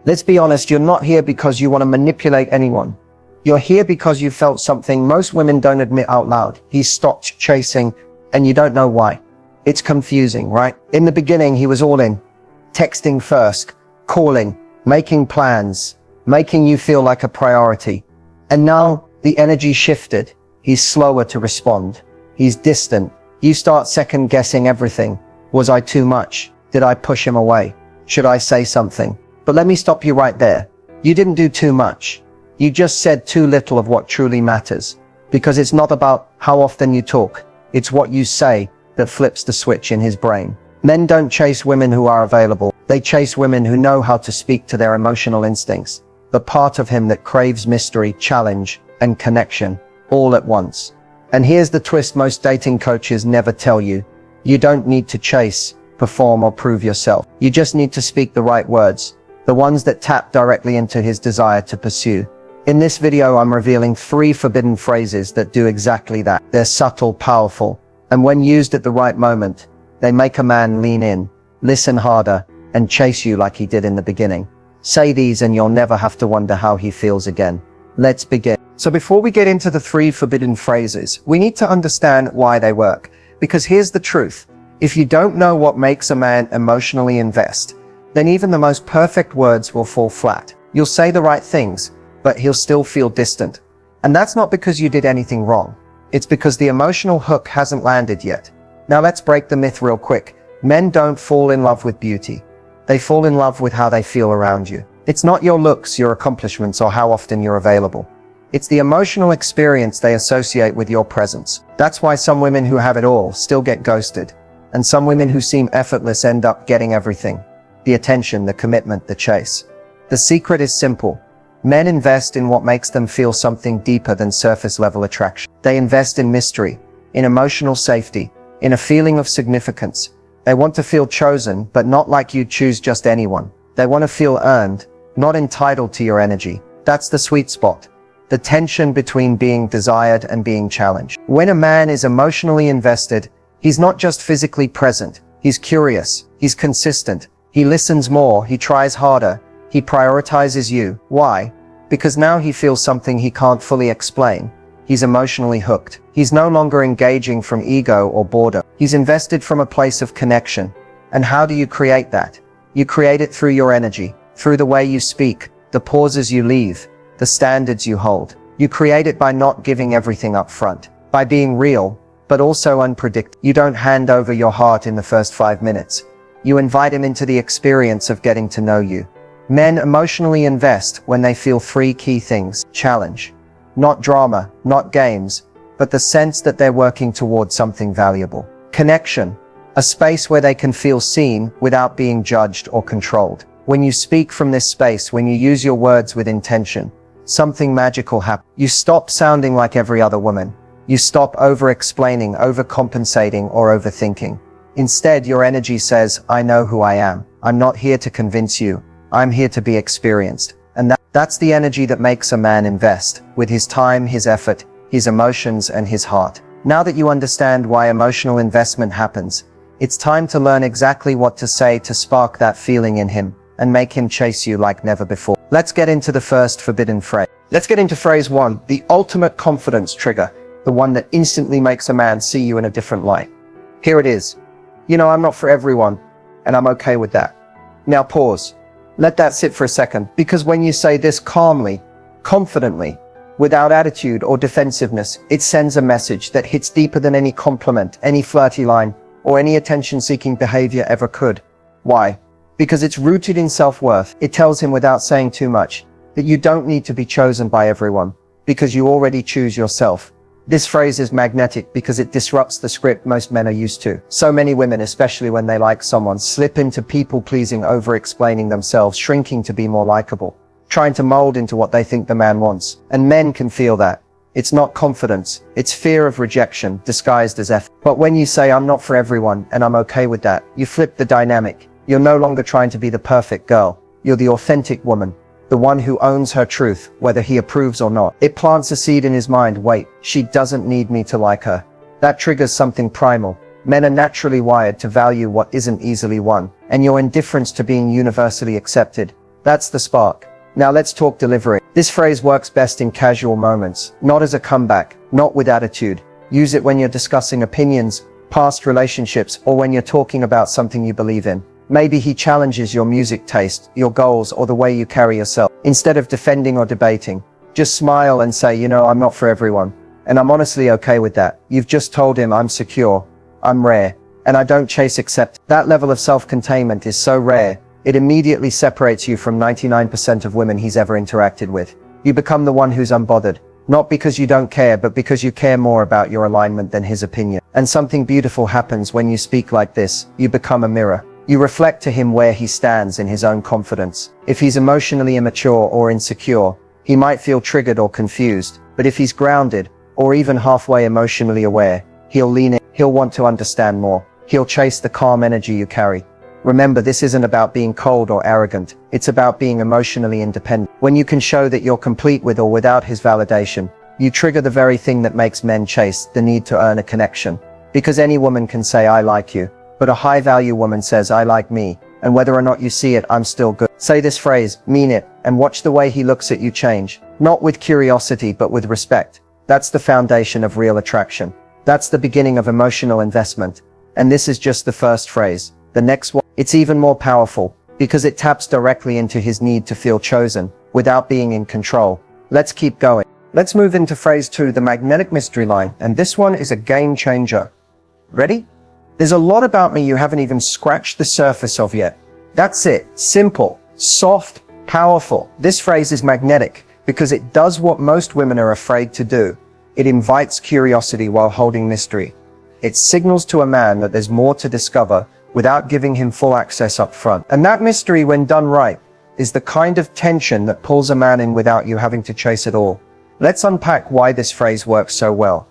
Let's be honest, you're not here because you want to manipulate anyone. You're here because you felt something most women don't admit out loud. He stopped chasing, and you don't know why. It's confusing, right? In the beginning, he was all in. Texting first, calling, making plans, making you feel like a priority. And now the energy shifted. He's slower to respond. He's distant. You start second guessing everything. Was I too much? Did I push him away? Should I say something? But let me stop you right there. You didn't do too much. You just said too little of what truly matters. Because it's not about how often you talk. It's what you say that flips the switch in his brain. Men don't chase women who are available. They chase women who know how to speak to their emotional instincts. The part of him that craves mystery, challenge, and connection all at once. And here's the twist most dating coaches never tell you. You don't need to chase, perform, or prove yourself. You just need to speak the right words. The ones that tap directly into his desire to pursue. In this video, I'm revealing 3 forbidden phrases that do exactly that. They're subtle, powerful, and when used at the right moment, they make a man lean in, listen harder, and chase you like he did in the beginning. Say these and you'll never have to wonder how he feels again. Let's begin. So before we get into the 3 forbidden phrases, we need to understand why they work. Because here's the truth. If you don't know what makes a man emotionally invest, then even the most perfect words will fall flat. You'll say the right things, but he'll still feel distant. And that's not because you did anything wrong. It's because the emotional hook hasn't landed yet. Now let's break the myth real quick. Men don't fall in love with beauty. They fall in love with how they feel around you. It's not your looks, your accomplishments, or how often you're available. It's the emotional experience they associate with your presence. That's why some women who have it all still get ghosted. And some women who seem effortless end up getting everything. The attention, the commitment, the chase. The secret is simple. Men invest in what makes them feel something deeper than surface level attraction. They invest in mystery, in emotional safety, in a feeling of significance. They want to feel chosen, but not like you'd choose just anyone. They want to feel earned, not entitled to your energy. That's the sweet spot. The tension between being desired and being challenged. When a man is emotionally invested, he's not just physically present. He's curious. He's consistent. He listens more, he tries harder, he prioritizes you. Why? Because now he feels something he can't fully explain. He's emotionally hooked. He's no longer engaging from ego or boredom. He's invested from a place of connection. And how do you create that? You create it through your energy, through the way you speak, the pauses you leave, the standards you hold. You create it by not giving everything up front, by being real, but also unpredictable. You don't hand over your heart in the first 5 minutes. You invite him into the experience of getting to know you. Men emotionally invest when they feel 3 key things. Challenge. Not drama, not games, but the sense that they're working towards something valuable. Connection. A space where they can feel seen without being judged or controlled. When you speak from this space, when you use your words with intention, something magical happens. You stop sounding like every other woman. You stop over-explaining, overcompensating, or overthinking. Instead, your energy says, I know who I am. I'm not here to convince you. I'm here to be experienced. And that's the energy that makes a man invest, with his time, his effort, his emotions, and his heart. Now that you understand why emotional investment happens, it's time to learn exactly what to say to spark that feeling in him and make him chase you like never before. Let's get into the first forbidden phrase. Let's get into phrase 1, the ultimate confidence trigger, the one that instantly makes a man see you in a different light. Here it is. You know, I'm not for everyone, and I'm okay with that. Now pause. Let that sit for a second, because when you say this calmly, confidently, without attitude or defensiveness, it sends a message that hits deeper than any compliment, any flirty line, or any attention-seeking behavior ever could. Why? Because it's rooted in self-worth. It tells him without saying too much that you don't need to be chosen by everyone, because you already choose yourself. This phrase is magnetic because it disrupts the script most men are used to. So many women, especially when they like someone, slip into people-pleasing, over-explaining themselves, shrinking to be more likable, trying to mold into what they think the man wants. And men can feel that. It's not confidence, it's fear of rejection disguised as effort. But when you say, I'm not for everyone and I'm okay with that, you flip the dynamic. You're no longer trying to be the perfect girl. You're the authentic woman. The one who owns her truth, whether he approves or not. It plants a seed in his mind. Wait, she doesn't need me to like her. That triggers something primal. Men are naturally wired to value what isn't easily won, and your indifference to being universally accepted, That's the spark. Now let's talk delivery. This phrase works best in casual moments, not as a comeback, not with attitude. Use it when you're discussing opinions, past relationships, or when you're talking about something you believe in. Maybe he challenges your music taste, your goals, or the way you carry yourself. Instead of defending or debating, just smile and say, I'm not for everyone. And I'm honestly okay with that. You've just told him I'm secure, I'm rare, and I don't chase accept. That level of self-containment is so rare, it immediately separates you from 99% of women he's ever interacted with. You become the one who's unbothered. Not because you don't care, but because you care more about your alignment than his opinion. And something beautiful happens when you speak like this. You become a mirror. You reflect to him where he stands in his own confidence. If he's emotionally immature or insecure, he might feel triggered or confused. But if he's grounded, or even halfway emotionally aware, he'll lean in. He'll want to understand more. He'll chase the calm energy you carry. Remember, this isn't about being cold or arrogant. It's about being emotionally independent. When you can show that you're complete with or without his validation, you trigger the very thing that makes men chase, the need to earn a connection. Because any woman can say, I like you, but a high-value woman says, I like me, and whether or not you see it, I'm still good. Say this phrase, mean it, and watch the way he looks at you change. Not with curiosity, but with respect. That's the foundation of real attraction. That's the beginning of emotional investment. And this is just the first phrase. The next one, it's even more powerful, because it taps directly into his need to feel chosen, without being in control. Let's keep going. Let's move into phrase 2, the magnetic mystery line, and this one is a game changer. Ready? There's a lot about me you haven't even scratched the surface of yet. That's it. Simple, soft, powerful. This phrase is magnetic, because it does what most women are afraid to do. It invites curiosity while holding mystery. It signals to a man that there's more to discover, without giving him full access up front. And that mystery, when done right, is the kind of tension that pulls a man in without you having to chase it all. Let's unpack why this phrase works so well.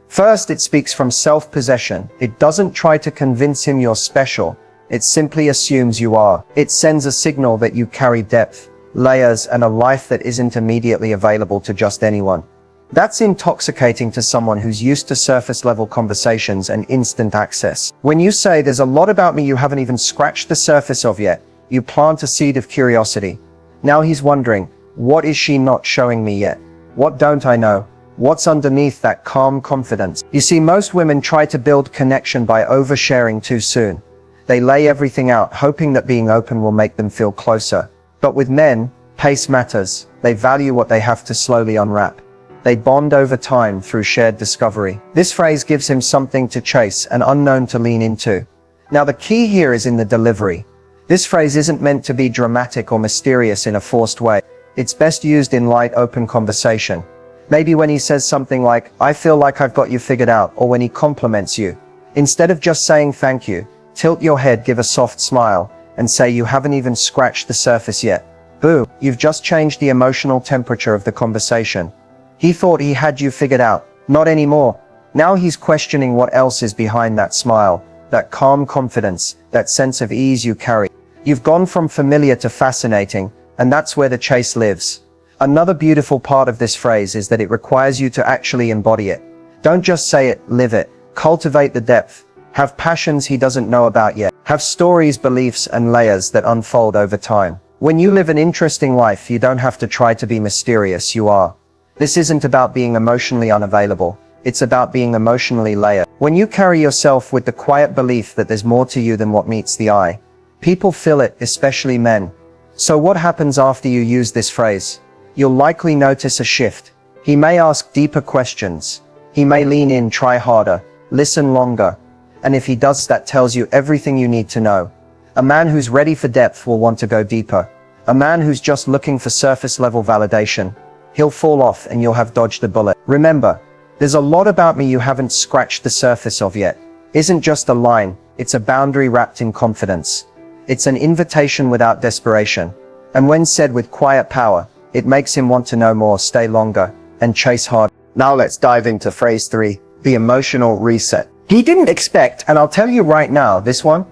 First, it speaks from self-possession. It doesn't try to convince him you're special. It simply assumes you are. It sends a signal that you carry depth, layers, and a life that isn't immediately available to just anyone. That's intoxicating to someone who's used to surface-level conversations and instant access. When you say, there's a lot about me you haven't even scratched the surface of yet, you plant a seed of curiosity. Now he's wondering, what is she not showing me yet? What don't I know? What's underneath that calm confidence? You see, most women try to build connection by oversharing too soon. They lay everything out, hoping that being open will make them feel closer. But with men, pace matters. They value what they have to slowly unwrap. They bond over time through shared discovery. This phrase gives him something to chase, an unknown to lean into. Now the key here is in the delivery. This phrase isn't meant to be dramatic or mysterious in a forced way. It's best used in light, open conversation. Maybe when he says something like, I feel like I've got you figured out, or when he compliments you. Instead of just saying thank you, tilt your head, give a soft smile, and say you haven't even scratched the surface yet. Boom, you've just changed the emotional temperature of the conversation. He thought he had you figured out. Not anymore. Now he's questioning what else is behind that smile, that calm confidence, that sense of ease you carry. You've gone from familiar to fascinating, and that's where the chase lives. Another beautiful part of this phrase is that it requires you to actually embody it. Don't just say it, live it. Cultivate the depth. Have passions he doesn't know about yet. Have stories, beliefs, and layers that unfold over time. When you live an interesting life, you don't have to try to be mysterious, you are. This isn't about being emotionally unavailable. It's about being emotionally layered. When you carry yourself with the quiet belief that there's more to you than what meets the eye, people feel it, especially men. So what happens after you use this phrase? You'll likely notice a shift. He may ask deeper questions. He may lean in, try harder, listen longer. And if he does, that tells you everything you need to know. A man who's ready for depth will want to go deeper. A man who's just looking for surface level validation, he'll fall off and you'll have dodged the bullet. Remember, there's a lot about me you haven't scratched the surface of yet. Isn't just a line, it's a boundary wrapped in confidence. It's an invitation without desperation. And when said with quiet power, it makes him want to know more, stay longer, and chase hard. Now let's dive into phrase 3, the emotional reset. He didn't expect, and I'll tell you right now, this one,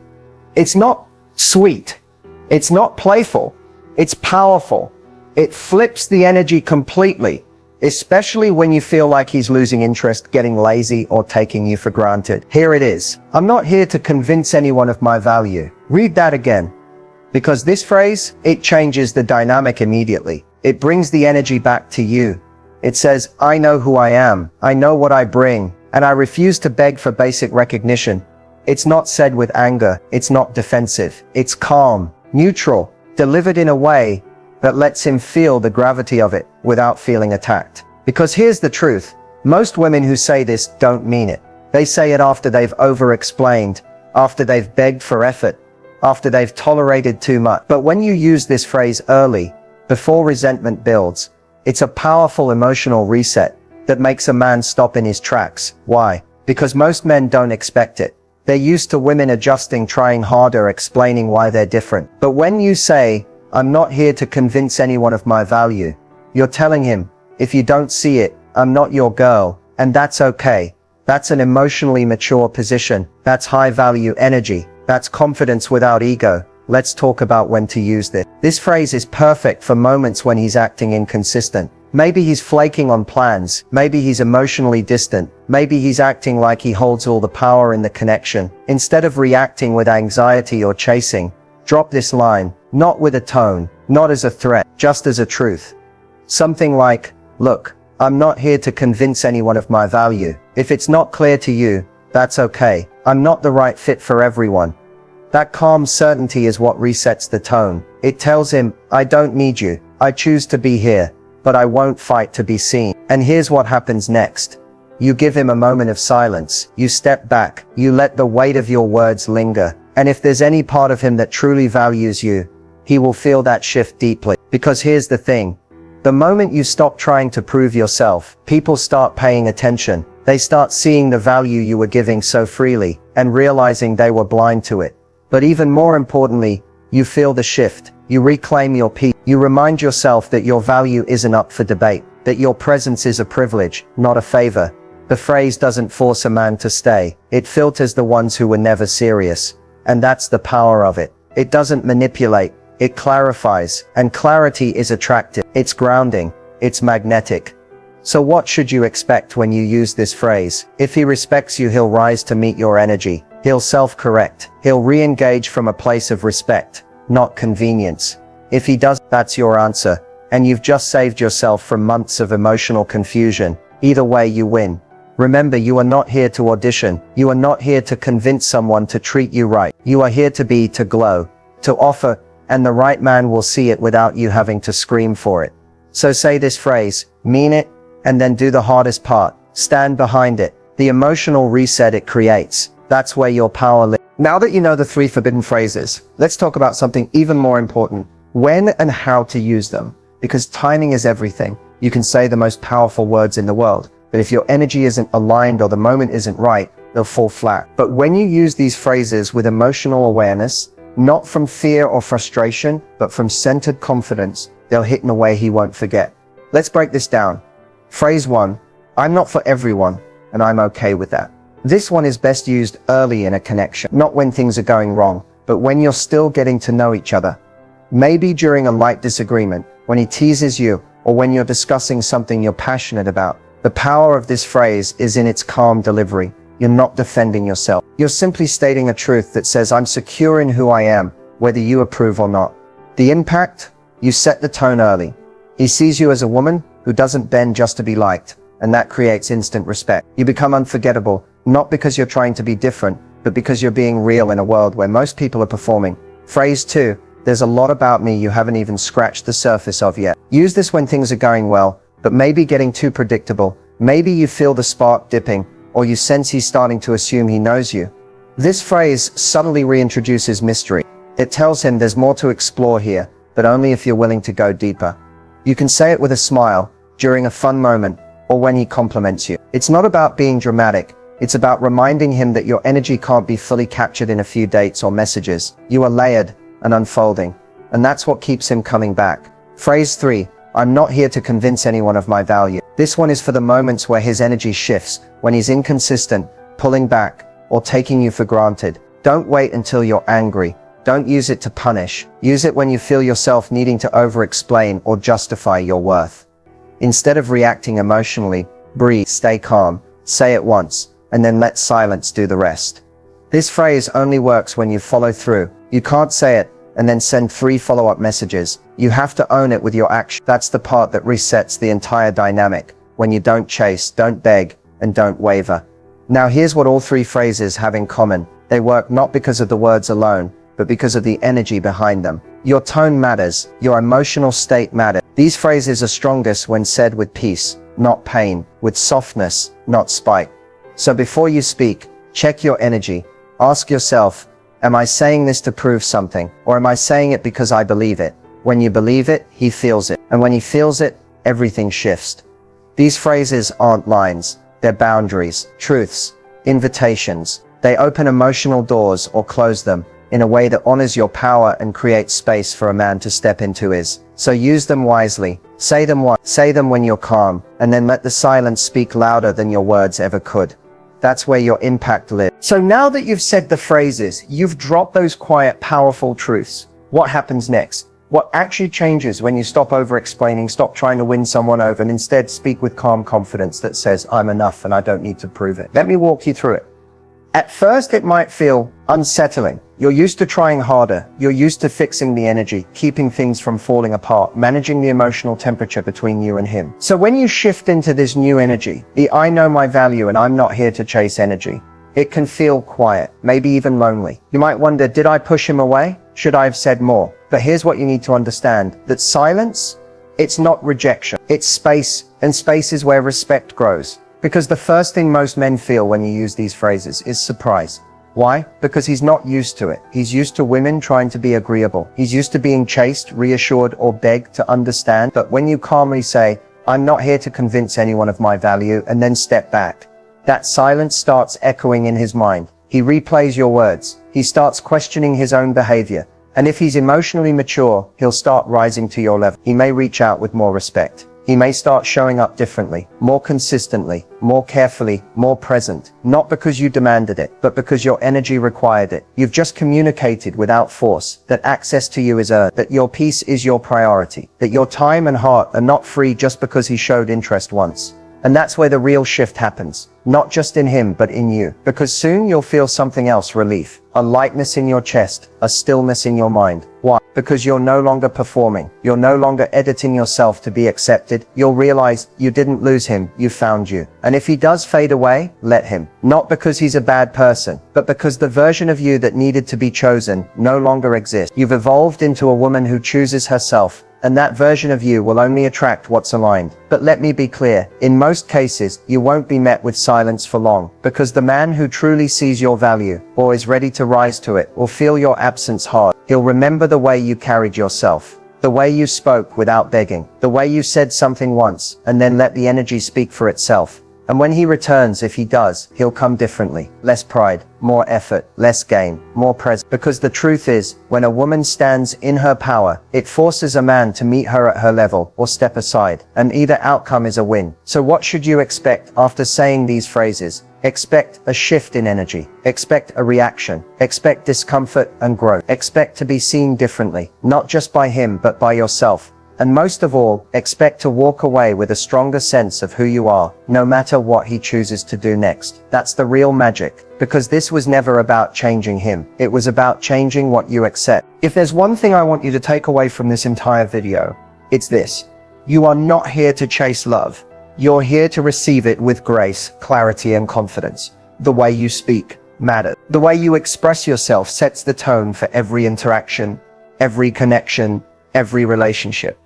it's not sweet. It's not playful. It's powerful. It flips the energy completely, especially when you feel like he's losing interest, getting lazy, or taking you for granted. Here it is. I'm not here to convince anyone of my value. Read that again. Because this phrase, it changes the dynamic immediately. It brings the energy back to you. It says, I know who I am, I know what I bring, and I refuse to beg for basic recognition. It's not said with anger, it's not defensive, it's calm, neutral, delivered in a way that lets him feel the gravity of it without feeling attacked. Because here's the truth, most women who say this don't mean it. They say it after they've over-explained, after they've begged for effort, after they've tolerated too much. But when you use this phrase early, before resentment builds, it's a powerful emotional reset that makes a man stop in his tracks. Why? Because most men don't expect it. They're used to women adjusting, trying harder, explaining why they're different. But when you say, I'm not here to convince anyone of my value, you're telling him, if you don't see it, I'm not your girl, and that's okay. That's an emotionally mature position. That's high value energy. That's confidence without ego. Let's talk about when to use this. This phrase is perfect for moments when he's acting inconsistent. Maybe he's flaking on plans. Maybe he's emotionally distant. Maybe he's acting like he holds all the power in the connection. Instead of reacting with anxiety or chasing, drop this line, not with a tone, not as a threat, just as a truth. Something like, look, I'm not here to convince anyone of my value. If it's not clear to you, that's okay. I'm not the right fit for everyone. That calm certainty is what resets the tone. It tells him, I don't need you. I choose to be here, but I won't fight to be seen. And here's what happens next. You give him a moment of silence. You step back. You let the weight of your words linger. And if there's any part of him that truly values you, he will feel that shift deeply. Because here's the thing. The moment you stop trying to prove yourself, people start paying attention. They start seeing the value you were giving so freely and realizing they were blind to it. But even more importantly, you feel the shift. You reclaim your peace. You remind yourself that your value isn't up for debate, that your presence is a privilege, not a favor. The phrase doesn't force a man to stay. It filters the ones who were never serious. And that's the power of it. It doesn't manipulate. It clarifies. And clarity is attractive. It's grounding. It's magnetic. So what should you expect when you use this phrase? If he respects you, he'll rise to meet your energy. He'll self-correct. He'll re-engage from a place of respect, not convenience. If he does, that's your answer. And you've just saved yourself from months of emotional confusion. Either way, you win. Remember, you are not here to audition. You are not here to convince someone to treat you right. You are here to be, to glow, to offer, and the right man will see it without you having to scream for it. So say this phrase, mean it, and then do the hardest part. Stand behind it. The emotional reset it creates. That's where your power lives. Now that you know the 3 forbidden phrases, let's talk about something even more important. When and how to use them. Because timing is everything. You can say the most powerful words in the world, but if your energy isn't aligned or the moment isn't right, they'll fall flat. But when you use these phrases with emotional awareness, not from fear or frustration, but from centered confidence, they'll hit in a way he won't forget. Let's break this down. Phrase 1, I'm not for everyone, and I'm okay with that. This one is best used early in a connection, not when things are going wrong, but when you're still getting to know each other. Maybe during a light disagreement, when he teases you, or when you're discussing something you're passionate about. The power of this phrase is in its calm delivery. You're not defending yourself. You're simply stating a truth that says, I'm secure in who I am, whether you approve or not. The impact? You set the tone early. He sees you as a woman who doesn't bend just to be liked, and that creates instant respect. You become unforgettable, not because you're trying to be different, but because you're being real in a world where most people are performing. Phrase 2, there's a lot about me you haven't even scratched the surface of yet. Use this when things are going well, but maybe getting too predictable. Maybe you feel the spark dipping, or you sense he's starting to assume he knows you. This phrase subtly reintroduces mystery. It tells him there's more to explore here, but only if you're willing to go deeper. You can say it with a smile, during a fun moment, or when he compliments you. It's not about being dramatic. It's about reminding him that your energy can't be fully captured in a few dates or messages. You are layered and unfolding, and that's what keeps him coming back. Phrase 3, I'm not here to convince anyone of my value. This one is for the moments where his energy shifts, when he's inconsistent, pulling back, or taking you for granted. Don't wait until you're angry. Don't use it to punish. Use it when you feel yourself needing to over-explain or justify your worth. Instead of reacting emotionally, breathe, stay calm, say it once, and then let silence do the rest. This phrase only works when you follow through. You can't say it and then send 3 follow-up messages. You have to own it with your action. That's the part that resets the entire dynamic. When you don't chase, don't beg, and don't waver. Now here's what all 3 phrases have in common. They work not because of the words alone, but because of the energy behind them. Your tone matters. Your emotional state matters. These phrases are strongest when said with peace, not pain, with softness, not spite. So before you speak, check your energy. Ask yourself, am I saying this to prove something, or am I saying it because I believe it? When you believe it, he feels it. And when he feels it, everything shifts. These phrases aren't lines. They're boundaries, truths, invitations. They open emotional doors or close them in a way that honors your power and creates space for a man to step into his. So use them wisely. Say them when you're calm, and then let the silence speak louder than your words ever could. That's where your impact lives. So now that you've said the phrases, you've dropped those quiet, powerful truths. What happens next? What actually changes when you stop over-explaining, stop trying to win someone over, and instead speak with calm confidence that says, I'm enough and I don't need to prove it? Let me walk you through it. At first, it might feel unsettling. You're used to trying harder. You're used to fixing the energy, keeping things from falling apart, managing the emotional temperature between you and him. So when you shift into this new energy, the I know my value and I'm not here to chase energy, it can feel quiet, maybe even lonely. You might wonder, did I push him away? Should I have said more? But here's what you need to understand, that silence, it's not rejection, it's space, and space is where respect grows. Because the first thing most men feel when you use these phrases is surprise. Why? Because he's not used to it. He's used to women trying to be agreeable. He's used to being chased, reassured, or begged to understand. But when you calmly say, I'm not here to convince anyone of my value, and then step back, that silence starts echoing in his mind. He replays your words. He starts questioning his own behavior. And if he's emotionally mature, he'll start rising to your level. He may reach out with more respect. He may start showing up differently, more consistently, more carefully, more present. Not because you demanded it, but because your energy required it. You've just communicated without force that access to you is earned, that your peace is your priority, that your time and heart are not free just because he showed interest once. And that's where the real shift happens. Not just in him, but in you. Because soon you'll feel something else, relief. A lightness in your chest, a stillness in your mind. Why? Because you're no longer performing. You're no longer editing yourself to be accepted. You'll realize you didn't lose him, you found you. And if he does fade away, let him. Not because he's a bad person, but because the version of you that needed to be chosen no longer exists. You've evolved into a woman who chooses herself. And that version of you will only attract what's aligned. But let me be clear, in most cases, you won't be met with silence for long, because the man who truly sees your value, or is ready to rise to it, will feel your absence hard. He'll remember the way you carried yourself, the way you spoke without begging, the way you said something once, and then let the energy speak for itself. And when he returns, if he does, he'll come differently. Less pride, more effort, less game, more presence. Because the truth is, when a woman stands in her power, it forces a man to meet her at her level or step aside, and either outcome is a win. So what should you expect after saying these phrases? Expect a shift in energy. Expect a reaction. Expect discomfort and growth. Expect to be seen differently, not just by him, but by yourself. And most of all, expect to walk away with a stronger sense of who you are, no matter what he chooses to do next. That's the real magic, because this was never about changing him. It was about changing what you accept. If there's one thing I want you to take away from this entire video, it's this. You are not here to chase love. You're here to receive it with grace, clarity, and confidence. The way you speak matters. The way you express yourself sets the tone for every interaction, every connection, every relationship.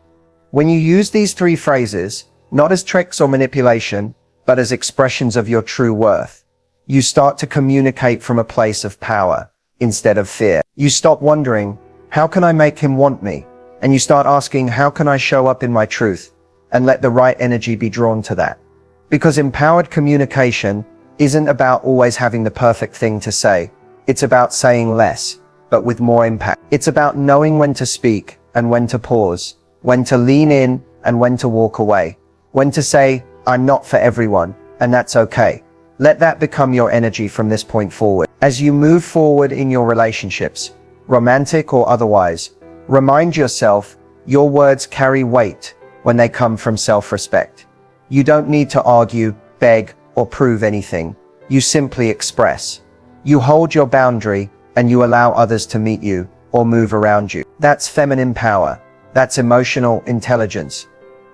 When you use these 3 phrases, not as tricks or manipulation, but as expressions of your true worth, you start to communicate from a place of power instead of fear. You stop wondering, how can I make him want me? And you start asking, how can I show up in my truth? And let the right energy be drawn to that. Because empowered communication isn't about always having the perfect thing to say. It's about saying less, but with more impact. It's about knowing when to speak and when to pause, when to lean in and when to walk away, when to say, I'm not for everyone, and that's okay. Let that become your energy from this point forward. As you move forward in your relationships, romantic or otherwise, remind yourself your words carry weight when they come from self-respect. You don't need to argue, beg, or prove anything. You simply express. You hold your boundary and you allow others to meet you. or move around you. That's feminine power. That's emotional intelligence.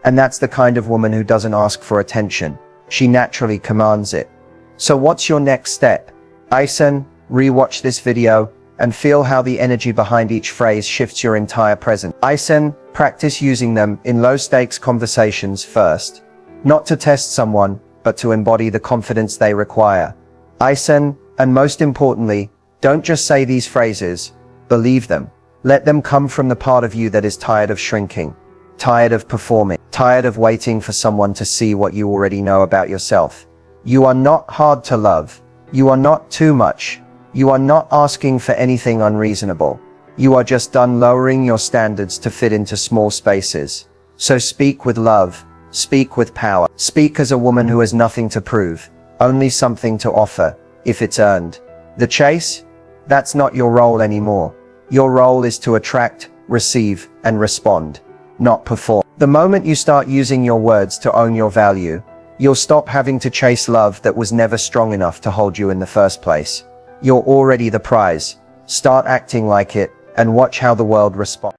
And that's the kind of woman who doesn't ask for attention. She naturally commands it. So what's your next step? Listen, rewatch this video, and feel how the energy behind each phrase shifts your entire present. Listen, practice using them in low-stakes conversations first. Not to test someone, but to embody the confidence they require. Listen, and most importantly, don't just say these phrases, believe them. Let them come from the part of you that is tired of shrinking, tired of performing, tired of waiting for someone to see what you already know about yourself. You are not hard to love. You are not too much. You are not asking for anything unreasonable. You are just done lowering your standards to fit into small spaces. So speak with love. Speak with power. Speak as a woman who has nothing to prove, only something to offer, if it's earned. The chase? That's not your role anymore. Your role is to attract, receive, and respond, not perform. The moment you start using your words to own your value, you'll stop having to chase love that was never strong enough to hold you in the first place. You're already the prize. Start acting like it, and watch how the world responds.